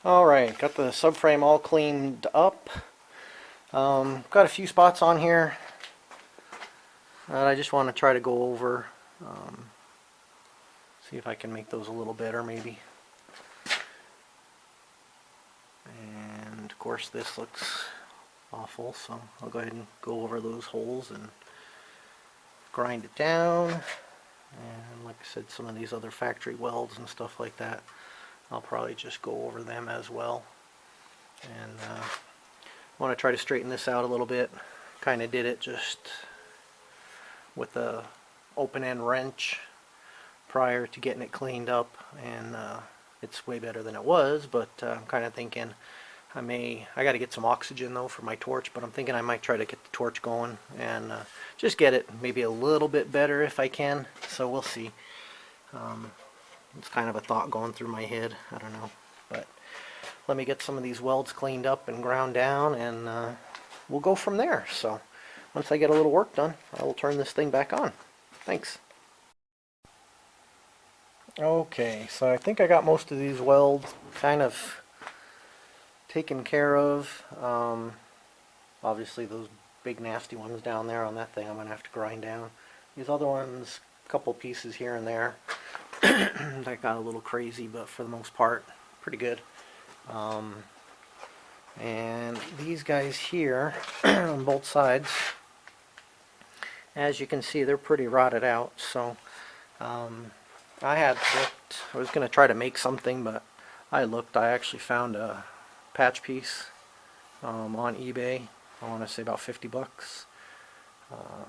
Alright, got the subframe all cleaned up. Got a few spots on here that I just want to try to go over. See if I can make those a little better maybe. And of course this looks awful, so I'll go ahead and go over those holes and grind it down. And like I said, some of these other factory welds and stuff like that, I'll probably just go over them as well. And I want to try to straighten this out a little bit. Kind of did it just with the open end wrench prior to getting it cleaned up, and it's way better than it was, but I'm kind of thinking I got to get some oxygen though for my torch, but I'm thinking I might try to get the torch going and just get it maybe a little bit better if I can, so we'll see. It's kind of a thought going through my head, I don't know, but let me get some of these welds cleaned up and ground down, and we'll go from there. So once I get a little work done, I will turn this thing back on. Thanks. Okay, so I think I got most of these welds kind of taken care of. Obviously those big nasty ones down there on that thing I'm going to have to grind down. These other ones, a couple pieces here and there, that got a little crazy, but for the most part, pretty good. And these guys here on both sides, as you can see, they're pretty rotted out. So I had looked, I was going to try to make something, but I actually found a patch piece on eBay. I want to say about 50 bucks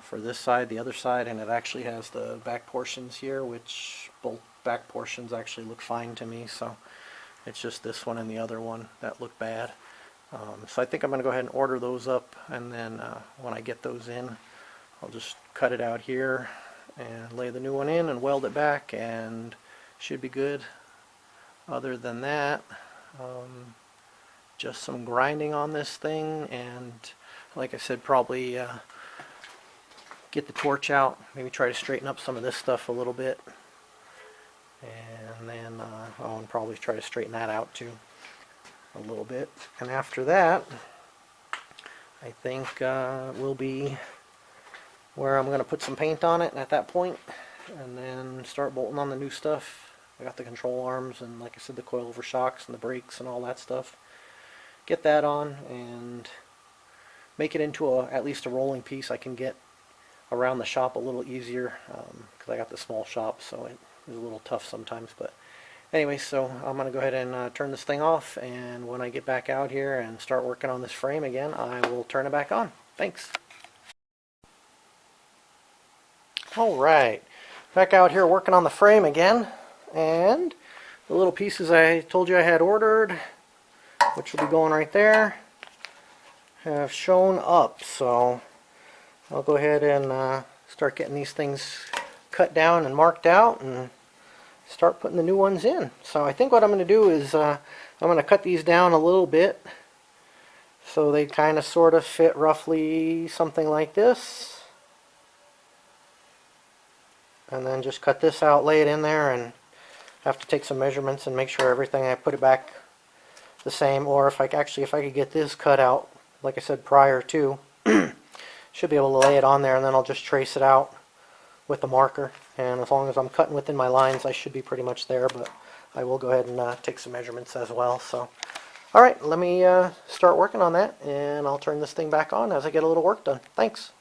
for this side, the other side, and it actually has the back portions here, which both back portions actually look fine to me. So it's just this one and the other one that look bad. So I think I'm going to go ahead and order those up, and then when I get those in, I'll just cut it out here and lay the new one in and weld it back, and should be good. Other than that, just some grinding on this thing, and like I said, probably get the torch out, maybe try to straighten up some of this stuff a little bit, and then I'll probably try to straighten that out too a little bit. And after that, I think will be where I'm going to put some paint on it at that point, and then start bolting on the new stuff. I got the control arms and, like I said, the coilover shocks and the brakes and all that stuff. Get that on and make it into at least a rolling piece I can get around the shop a little easier, because I got the small shop, so it is a little tough sometimes. But anyway, so I'm going to go ahead and turn this thing off, and when I get back out here and start working on this frame again, I will turn it back on. Thanks. Alright, back out here working on the frame again, and the little pieces I told you I had ordered, which will be going right there, have shown up. So I'll go ahead and start getting these things cut down and marked out and start putting the new ones in. So I think what I'm going to do is I'm going to cut these down a little bit so they kind of sort of fit roughly something like this, and then just cut this out, lay it in there, and have to take some measurements and make sure everything, I put it back the same. Or if I could get this cut out, like I said prior to, should be able to lay it on there, and then I'll just trace it out with the marker, and as long as I'm cutting within my lines, I should be pretty much there. But I will go ahead and take some measurements as well. So alright, let me start working on that, and I'll turn this thing back on as I get a little work done. Thanks.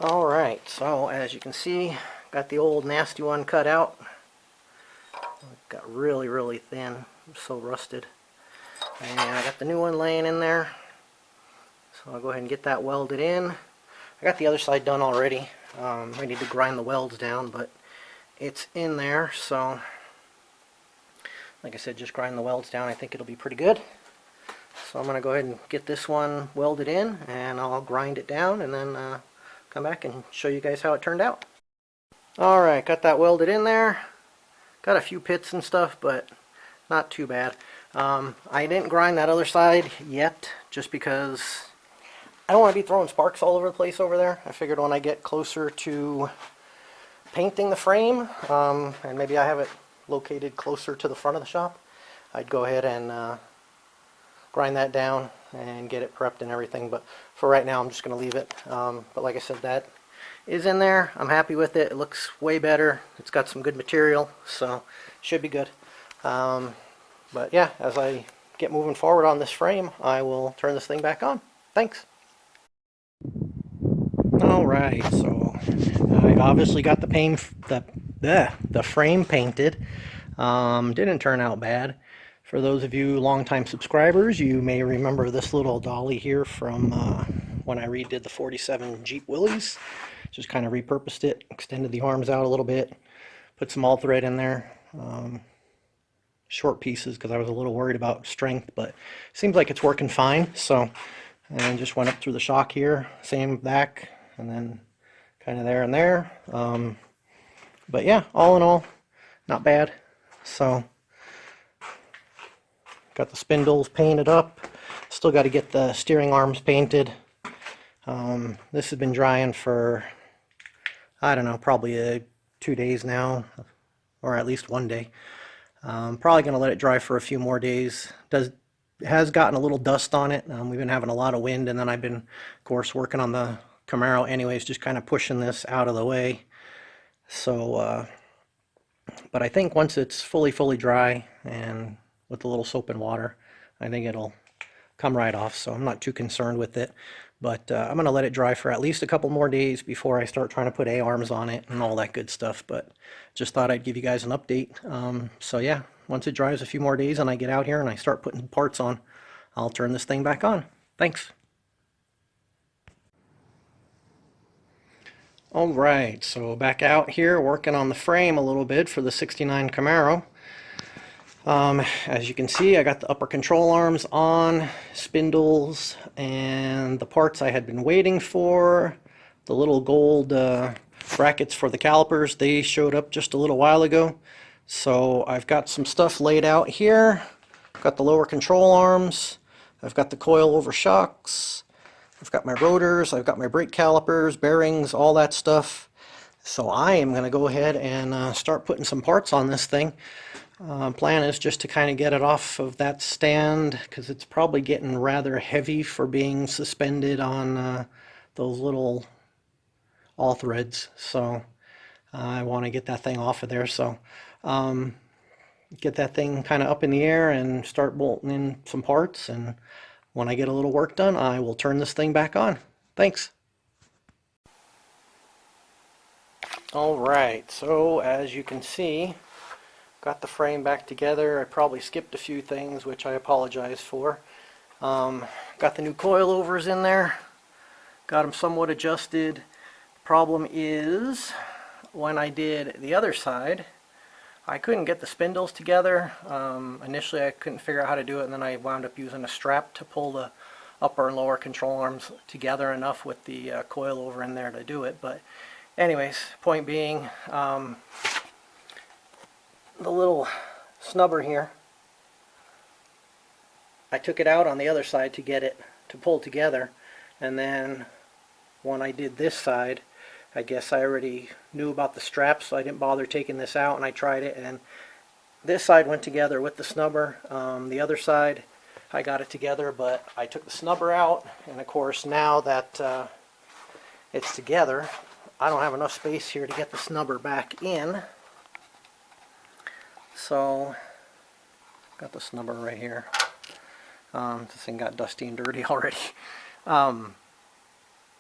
Alright, so as you can see, got the old nasty one cut out. It got really thin, so rusted. And I got the new one laying in there, so I'll go ahead and get that welded in. I got the other side done already. I need to grind the welds down, but it's in there, so like I said, just grind the welds down. I think it'll be pretty good. So I'm going to go ahead and get this one welded in, and I'll grind it down, and then come back and show you guys how it turned out. Alright, got that welded in there. Got a few pits and stuff, but not too bad. I didn't grind that other side yet, just because I don't want to be throwing sparks all over the place over there. I figured when I get closer to painting the frame, and maybe I have it located closer to the front of the shop, I'd go ahead and grind that down and get it prepped and everything. But for right now, I'm just going to leave it. But like I said, that is in there. I'm happy with it. It looks way better. It's got some good material, so should be good. But yeah, as I get moving forward on this frame, I will turn this thing back on. Thanks. Alright, so I obviously got the frame painted. Didn't turn out bad. For those of you longtime subscribers, you may remember this little dolly here from when I redid the 47 Jeep Willys. Just kind of repurposed it, extended the arms out a little bit, put some all thread in there. Short pieces because I was a little worried about strength, but seems like it's working fine. So, and just went up through the shock here, same back, and then kind of there and there. But yeah, all in all, not bad. So, got the spindles painted up. Still got to get the steering arms painted. This has been drying for, I don't know, probably 2 days now, or at least 1 day. Probably going to let it dry for a few more days. Has gotten a little dust on it. We've been having a lot of wind, and then I've been, of course, working on the Camaro anyways, just kind of pushing this out of the way. So, but I think once it's fully dry and with a little soap and water, I think it'll come right off. So I'm not too concerned with it. But I'm going to let it dry for at least a couple more days before I start trying to put A-arms on it and all that good stuff. But just thought I'd give you guys an update. So yeah, once it dries a few more days and I get out here and I start putting parts on, I'll turn this thing back on. Thanks. Alright, so back out here working on the frame a little bit for the 69 Camaro. As you can see, I got the upper control arms on, spindles, and the parts I had been waiting for. The little gold brackets for the calipers, they showed up just a little while ago. So I've got some stuff laid out here. I've got the lower control arms. I've got the coil over shocks. I've got my rotors. I've got my brake calipers, bearings, all that stuff. So I am going to go ahead and start putting some parts on this thing. Plan is just to kind of get it off of that stand because it's probably getting rather heavy for being suspended on those little all threads. So I want to get that thing off of there. So get that thing kind of up in the air and start bolting in some parts. And when I get a little work done, I will turn this thing back on. Thanks. Alright, so as you can see, got the frame back together. I probably skipped a few things, which I apologize for. Got the new coilovers in there. Got them somewhat adjusted. The problem is, when I did the other side, I couldn't get the spindles together. Initially I couldn't figure out how to do it, and then I wound up using a strap to pull the upper and lower control arms together enough with the coilover in there to do it. But anyways, point being, the little snubber here, I took it out on the other side to get it to pull together, and then when I did this side, I guess I already knew about the straps, so I didn't bother taking this out, and I tried it, and this side went together with the snubber. The other side, I got it together, but I took the snubber out, and of course now that it's together, I don't have enough space here to get the snubber back in. So, got the snubber right here. This thing got dusty and dirty already.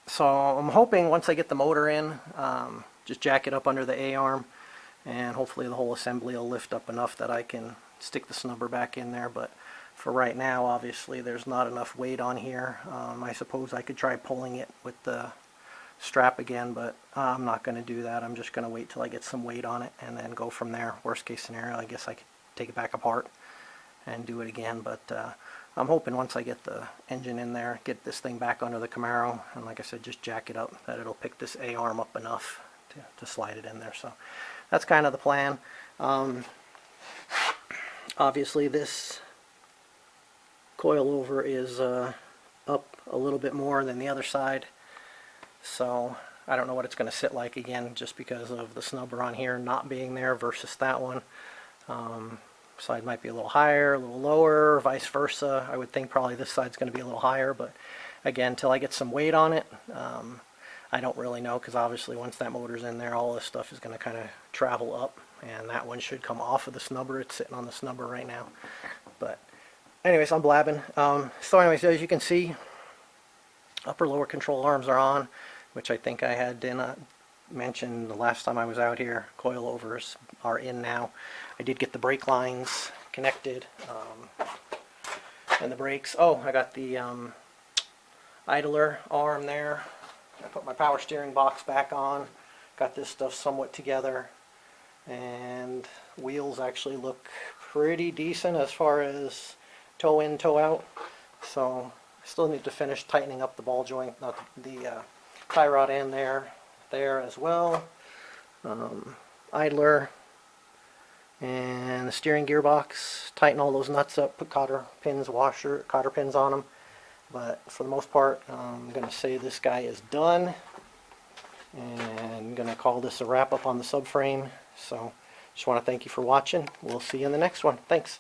So I'm hoping once I get the motor in, just jack it up under the A-arm, and hopefully the whole assembly will lift up enough that I can stick the snubber back in there. But for right now, obviously, there's not enough weight on here. I suppose I could try pulling it with the strap again, but I'm not going to do that. I'm just going to wait till I get some weight on it and then go from there. Worst case scenario, I guess I could take it back apart and do it again, but I'm hoping once I get the engine in there, get this thing back under the Camaro, and like I said, just jack it up, that it'll pick this A-arm up enough to slide it in there. So that's kind of the plan. Obviously this coilover is up a little bit more than the other side, so I don't know what it's going to sit like again, just because of the snubber on here not being there versus that one. side might be a little higher, a little lower, vice versa. I would think probably this side's going to be a little higher, but again, until I get some weight on it, I don't really know, because obviously once that motor's in there, all this stuff is going to kind of travel up, and that one should come off of the snubber. It's sitting on the snubber right now. But anyways, I'm blabbing. So anyways, as you can see, upper lower control arms are on, which I think I had mentioned the last time I was out here. Coilovers are in now. I did get the brake lines connected, and the brakes. Oh, I got the idler arm there. I put my power steering box back on. Got this stuff somewhat together, and wheels actually look pretty decent as far as toe in, toe out. So I still need to finish tightening up the ball joint, not the tie rod end there as well. Idler and the steering gearbox. Tighten all those nuts up. Put cotter pins on them. But for the most part, I'm going to say this guy is done, and I'm going to call this a wrap up on the subframe. So just want to thank you for watching. We'll see you in the next one. Thanks.